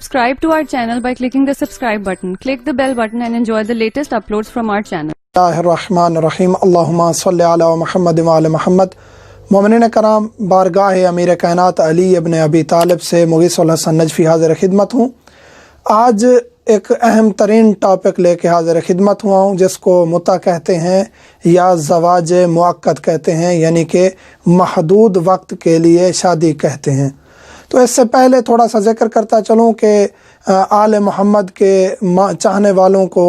Subscribe to our channel by clicking the subscribe button. Click the bell button and enjoy the latest uploads from our channel. Bismillahirrahmanirrahim. Allahumma salli ala Muhammad wa ala Muhammad. مومنین کرام، بارگاہ امیر کائنات علی ابن ابی طالب سے مغیث الحسن نجفی حاضر خدمت ہوں۔ آج ایک اہم ترین ٹاپک لے کے حاضر خدمت ہوا ہوں، جس کو متع کہتے ہیں یا زواج مؤقت کہتے ہیں، یعنی کہ محدود وقت کے لیے شادی کہتے ہیں۔ تو اس سے پہلے تھوڑا سا ذکر کرتا چلوں کہ آل محمد کے چاہنے والوں کو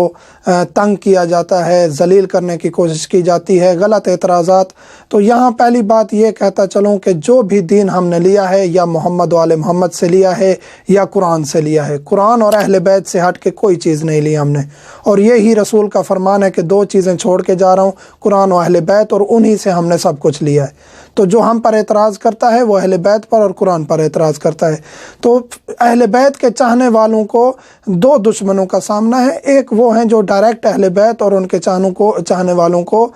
تنگ کیا جاتا ہے، ذلیل کرنے کی کوشش کی جاتی ہے، غلط اعتراضات۔ تو یہاں پہلی بات یہ کہتا چلوں کہ جو بھی دین ہم نے لیا ہے یا محمد و آل محمد سے لیا ہے یا قرآن سے لیا ہے، قرآن اور اہل بیت سے ہٹ کے کوئی چیز نہیں لی ہم نے، اور یہی رسول کا فرمان ہے کہ دو چیزیں چھوڑ کے جا رہا ہوں، قرآن و اہل بیت، اور انہی سے ہم نے سب کچھ لیا ہے۔ تو جو ہم پر اعتراض کرتا ہے وہ اہل بیت پر اور قرآن پر اعتراض کرتا ہے۔ تو اہل بیت کے چاہنے والوں کو دو دشمنوں کا سامنا ہے، ایک وہ ہیں جو ڈائریکٹ اہل بیت اور ان کے چاہنے والوں کو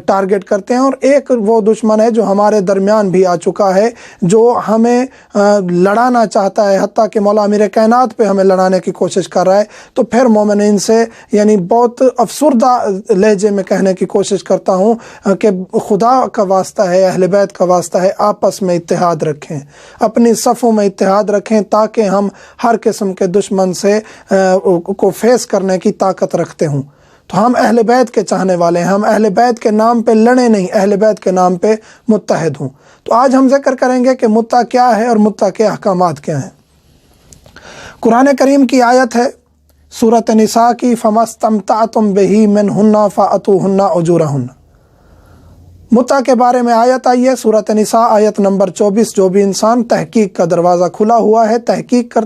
ٹارگٹ کرتے ہیں، اور ایک وہ دشمن ہے جو ہمارے درمیان بھی آ چکا ہے، جو ہمیں لڑانا چاہتا ہے، حتیٰ کہ مولا امیر کائنات پہ ہمیں لڑانے کی کوشش کر رہا ہے۔ تو پھر مومنین سے یعنی بہت افسردہ لہجے میں کہنے کی کوشش کرتا ہوں کہ خدا کا واسطہ ہے، اہل بیت کا واسطہ ہے، آپس میں اتحاد رکھیں، اپنی صفوں میں اتحاد رکھیں، تاکہ ہم ہر قسم کے دشمن سے کو فیس کرنے کی طاقت رکھتے ہوں۔ تو ہم اہل بیت کے چاہنے والے ہیں، ہم اہل بیت کے نام پہ لڑیں نہیں، اہل بیت کے نام پہ متحد ہوں۔ تو آج ہم ذکر کریں گے کہ متع کیا ہے اور متع کے احکامات کیا ہیں۔ قرآن کریم کی آیت ہے سورۃ نساء کی، فَمَا اسْتَمْتَعْتُمْ بِهِ مِنْهُنَّ فَآتُوهُنَّ أُجُورَهُنَّ۔ متع کے بارے میں آیت آئی ہے سورۃ نساء آیت نمبر 24۔ جو بھی انسان تحقیق کا دروازہ کھلا ہوا ہے، تحقیق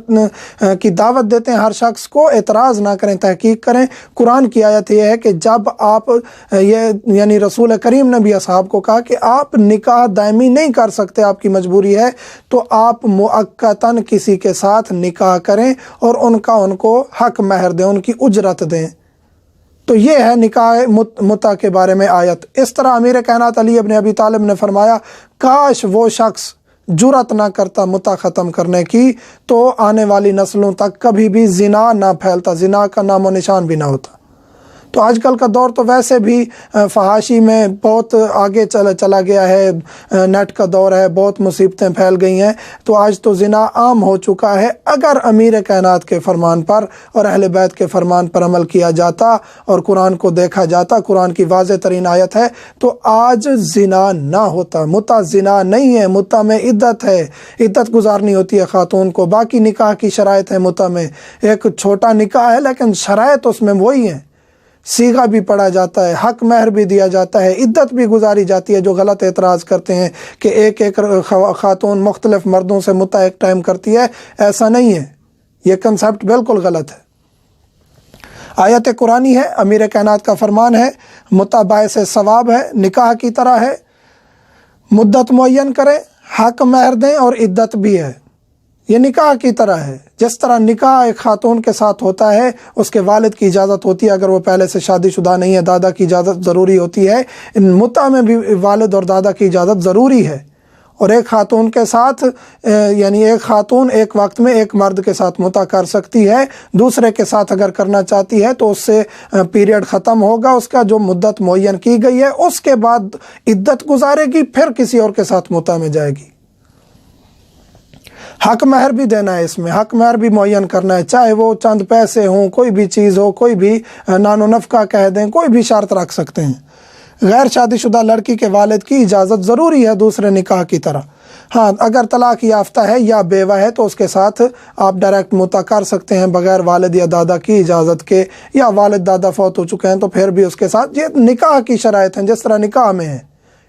کی دعوت دیتے ہیں ہر شخص کو، اعتراض نہ کریں، تحقیق کریں۔ قرآن کی آیت یہ ہے کہ جب آپ یعنی رسول کریم نے بھی اصحاب کو کہا کہ آپ نکاح دائمی نہیں کر سکتے، آپ کی مجبوری ہے، تو آپ مؤقتاً کسی کے ساتھ نکاح کریں اور ان کو حق مہر دیں، ان کی اجرت دیں۔ تو یہ ہے نکاح متع کے بارے میں آیت۔ اس طرح امیر کائنات علی ابن ابی طالب نے فرمایا، کاش وہ شخص جرأت نہ کرتا متع ختم کرنے کی، تو آنے والی نسلوں تک کبھی بھی زنا نہ پھیلتا، زنا کا نام و نشان بھی نہ ہوتا۔ تو آج کل کا دور تو ویسے بھی فحاشی میں بہت آگے چلا گیا ہے، نیٹ کا دور ہے، بہت مصیبتیں پھیل گئی ہیں۔ تو آج تو زنا عام ہو چکا ہے۔ اگر امیر کائنات کے فرمان پر اور اہل بیت کے فرمان پر عمل کیا جاتا اور قرآن کو دیکھا جاتا، قرآن کی واضح ترین آیت ہے، تو آج زنا نہ ہوتا۔ متع زنا نہیں ہے، متع میں عدت ہے، عدت گزارنی ہوتی ہے خاتون کو۔ باقی نکاح کی شرائط ہے متع میں، ایک چھوٹا نکاح ہے لیکن شرائط اس میں وہی ہیں، صیغہ بھی پڑھا جاتا ہے، حق مہر بھی دیا جاتا ہے، عدت بھی گزاری جاتی ہے۔ جو غلط اعتراض کرتے ہیں کہ ایک خاتون مختلف مردوں سے متع ایک ٹائم کرتی ہے، ایسا نہیں ہے، یہ کنسیپٹ بالکل غلط ہے۔ آیت قرآنی ہے، امیر کائنات کا فرمان ہے، متع باعث ثواب ہے، نکاح کی طرح ہے، مدت معین کریں، حق مہر دیں اور عدت بھی ہے۔ یہ نکاح کی طرح ہے، جس طرح نکاح ایک خاتون کے ساتھ ہوتا ہے، اس کے والد کی اجازت ہوتی ہے، اگر وہ پہلے سے شادی شدہ نہیں ہے، دادا کی اجازت ضروری ہوتی ہے۔ متع میں بھی والد اور دادا کی اجازت ضروری ہے۔ اور ایک خاتون کے ساتھ یعنی ایک خاتون ایک وقت میں ایک مرد کے ساتھ متع کر سکتی ہے، دوسرے کے ساتھ اگر کرنا چاہتی ہے تو اس سے پیریڈ ختم ہوگا اس کا، جو مدت معین کی گئی ہے، اس کے بعد عدت گزارے گی، پھر کسی اور کے ساتھ متع میں جائے گی۔ حق مہر بھی دینا ہے، اس میں حق مہر بھی معین کرنا ہے، چاہے وہ چند پیسے ہوں، کوئی بھی چیز ہو، کوئی بھی نان و نفقہ کہہ دیں، کوئی بھی شرط رکھ سکتے ہیں۔ غیر شادی شدہ لڑکی کے والد کی اجازت ضروری ہے دوسرے نکاح کی طرح۔ ہاں، اگر طلاق یافتہ ہے یا بیوہ ہے تو اس کے ساتھ آپ ڈائریکٹ متع کر سکتے ہیں بغیر والد یا دادا کی اجازت کے، یا والد دادا فوت ہو چکے ہیں تو پھر بھی اس کے ساتھ۔ یہ نکاح کی شرائط ہیں جس طرح نکاح میں ہے،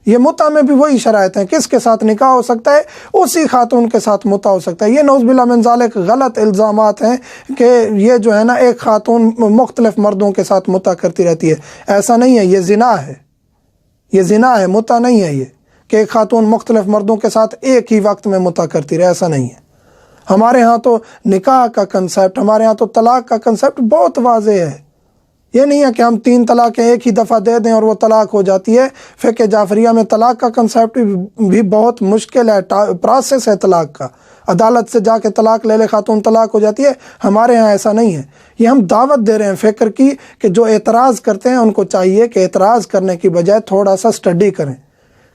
یہ متع میں بھی وہی شرائط ہیں۔ کس کے ساتھ نکاح ہو سکتا ہے؟ اسی خاتون کے ساتھ متع ہو سکتا ہے۔ یہ نعوذ باللہ من ذالک غلط الزامات ہیں کہ یہ جو ہے نا ایک خاتون مختلف مردوں کے ساتھ متع کرتی رہتی ہے، ایسا نہیں ہے، یہ زنا ہے، یہ زنا ہے، متع نہیں ہے یہ کہ ایک خاتون مختلف مردوں کے ساتھ ایک ہی وقت میں متع کرتی رہے، ایسا نہیں ہے۔ ہمارے ہاں تو نکاح کا کنسیپٹ، ہمارے ہاں تو طلاق کا کنسیپٹ بہت واضح ہے، یہ نہیں ہے کہ ہم 3 طلاقیں ایک ہی دفعہ دے دیں اور وہ طلاق ہو جاتی ہے۔ فقہ جعفریہ میں طلاق کا کنسیپٹ بھی بہت مشکل ہے، پروسیس ہے طلاق کا، عدالت سے جا کے طلاق لے لے خاتون طلاق ہو جاتی ہے۔ ہمارے ہاں ایسا نہیں ہے، یہ ہم دعوت دے رہے ہیں فکر کی کہ جو اعتراض کرتے ہیں ان کو چاہیے کہ اعتراض کرنے کی بجائے تھوڑا سا اسٹڈی کریں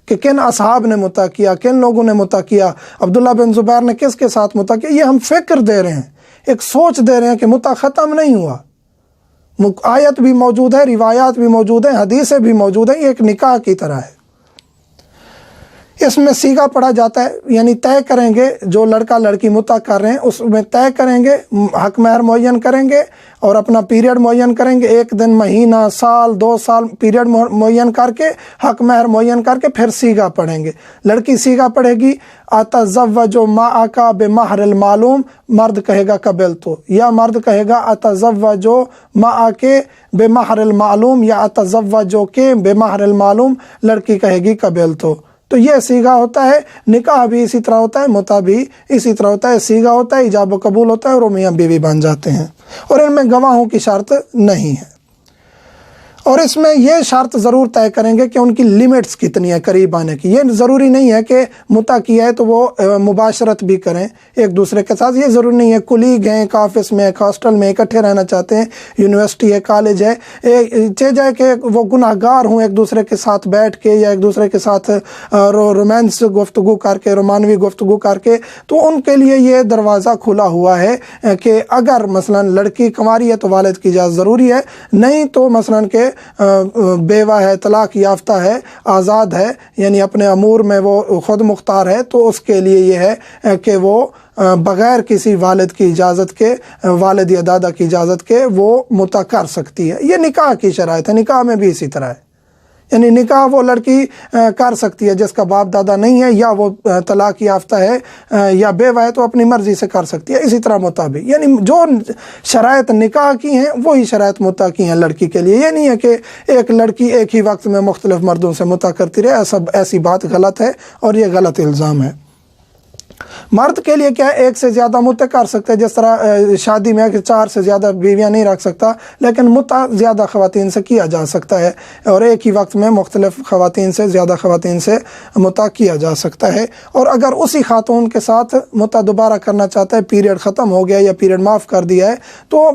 کہ کن اصحاب نے متع کیا، کن لوگوں نے متع کیا، عبداللہ بن زبیر نے کس کے ساتھ متع کیا۔ یہ ہم فکر دے رہے ہیں، ایک سوچ دے رہے ہیں کہ متع ختم نہیں ہوا، آیت بھی موجود ہے، روایات بھی موجود ہیں، حدیثیں بھی موجود ہیں، یہ ایک نکاح کی طرح ہے۔ اس میں سیغہ پڑھا جاتا ہے، یعنی طے کریں گے، جو لڑکا لڑکی متع کر رہے ہیں اس میں طے کریں گے، حق مہر معین کریں گے اور اپنا پیریڈ معین کریں گے، 1 دن، مہینہ، سال، 2 سال پیریڈ معین کر کے، حق مہر معین کر کے پھر سیغہ پڑھیں گے۔ لڑکی سیغہ پڑھے گی اتزوج معک بمہر المعلوم، مرد کہے گا قبلت، یا مرد کہے گا اتزوج معک بمہر المعلوم یا اتزوجک بمہر المعلوم، لڑکی کہے گی قبلت۔ تو یہ سیغہ ہوتا ہے، نکاح بھی اسی طرح ہوتا ہے، متع بھی اسی طرح ہوتا ہے، سیغہ ہوتا ہے، ایجاب و قبول ہوتا ہے اور وہ میاں بیوی بن جاتے ہیں، اور ان میں گواہوں کی شرط نہیں ہے۔ اور اس میں یہ شرط ضرور طے کریں گے کہ ان کی لیمٹس کتنی ہے قریب آنے کی۔ یہ ضروری نہیں ہے کہ متع کیا ہے تو وہ مباشرت بھی کریں ایک دوسرے کے ساتھ، یہ ضروری نہیں ہے۔ کلیگ ہیں، ایک آفس میں، ایک ہاسٹل میں اکٹھے رہنا چاہتے ہیں، یونیورسٹی ہے، کالج ہے، چاہے جائے کہ وہ گناہ گار ہوں ایک دوسرے کے ساتھ بیٹھ کے یا ایک دوسرے کے ساتھ رومانس گفتگو کر کے، رومانوی گفتگو کر کے، تو ان کے لیے یہ دروازہ کھلا ہوا ہے کہ اگر مثلا لڑکی کنواری ہے تو والد کی اجازت ضروری ہے، نہیں تو مثلا کہ بیوہ ہے، طلاق یافتہ ہے، آزاد ہے، یعنی اپنے امور میں وہ خود مختار ہے، تو اس کے لیے یہ ہے کہ وہ بغیر کسی والد کی اجازت کے، والد یا دادا کی اجازت کے وہ متع کر سکتی ہے۔ یہ نکاح کی شرائط ہے، نکاح میں بھی اسی طرح ہے، یعنی نکاح وہ لڑکی کر سکتی ہے جس کا باپ دادا نہیں ہے، یا وہ طلاق یافتہ ہے یا بیوہ ہے تو اپنی مرضی سے کر سکتی ہے۔ اسی طرح متع بھی، یعنی جو شرائط نکاح کی ہیں وہی شرائط متع کی ہیں لڑکی کے لیے۔ یہ نہیں ہے کہ ایک لڑکی ایک ہی وقت میں مختلف مردوں سے متع کرتی رہے، ایسی بات غلط ہے اور یہ غلط الزام ہے۔ مرد کے لیے کیا ہے، ایک سے زیادہ متع کر سکتے ہیں، جس طرح شادی میں کہ 4 سے زیادہ بیویاں نہیں رکھ سکتا، لیکن متع زیادہ خواتین سے کیا جا سکتا ہے، اور ایک ہی وقت میں مختلف خواتین سے، زیادہ خواتین سے متع کیا جا سکتا ہے۔ اور اگر اسی خاتون کے ساتھ متع دوبارہ کرنا چاہتا ہے، پیریڈ ختم ہو گیا یا پیریڈ معاف کر دیا ہے، تو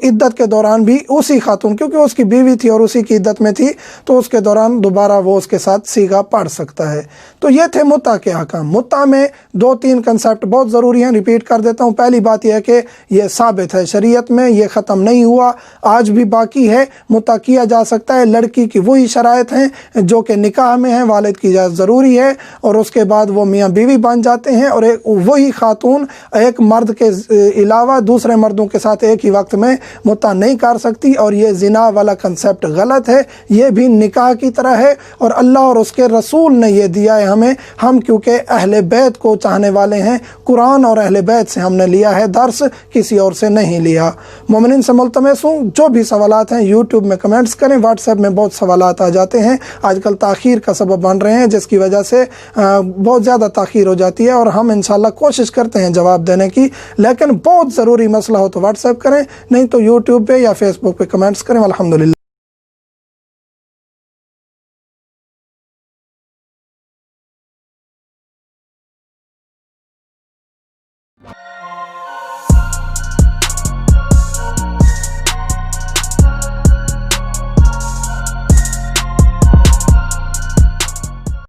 عدت کے دوران بھی اسی خاتون، کیونکہ اس کی بیوی تھی اور اسی کی عدت میں تھی، تو اس کے دوران دوبارہ وہ اس کے ساتھ سیغہ پڑھ سکتا ہے۔ تو یہ تھے متع کے احکام۔ متع میں 2-3 کنسیپٹ بہت ضروری ہیں، ریپیٹ کر دیتا ہوں۔ پہلی بات یہ ہے کہ یہ ثابت ہے شریعت میں، یہ ختم نہیں ہوا، آج بھی باقی ہے، متع کیا جا سکتا ہے۔ لڑکی کی وہی شرائط ہیں جو کہ نکاح میں ہیں، والد کی اجازت ضروری ہے، اور اس کے بعد وہ میاں بیوی بن جاتے ہیں، اور وہی خاتون ایک مرد کے علاوہ دوسرے مردوں کے ساتھ ایک ہی وقت میں متع نہیں کر سکتی، اور یہ زنا والا کنسیپٹ غلط ہے، یہ بھی نکاح کی طرح ہے، اور اللہ اور اس کے رسول نے یہ دیا ہے ہمیں۔ ہم کیونکہ اہل بیت کو چاہنے والے ہیں، قرآن اور اہل بیت سے ہم نے لیا ہے درس، کسی اور سے نہیں لیا۔ مومنین سے ملتمس ہوں، جو بھی سوالات ہیں یوٹیوب میں کمنٹس کریں، واٹس ایپ میں بہت سوالات آ جاتے ہیں، آج کل تاخیر کا سبب بن رہے ہیں، جس کی وجہ سے بہت زیادہ تاخیر ہو جاتی ہے، اور ہم انشاءاللہ کوشش کرتے ہیں جواب دینے کی، لیکن بہت ضروری مسئلہ ہو تو واٹس ایپ کریں، نہیں تو یوٹیوب پہ یا فیس بک پہ کمنٹس کریں۔ الحمدللہ۔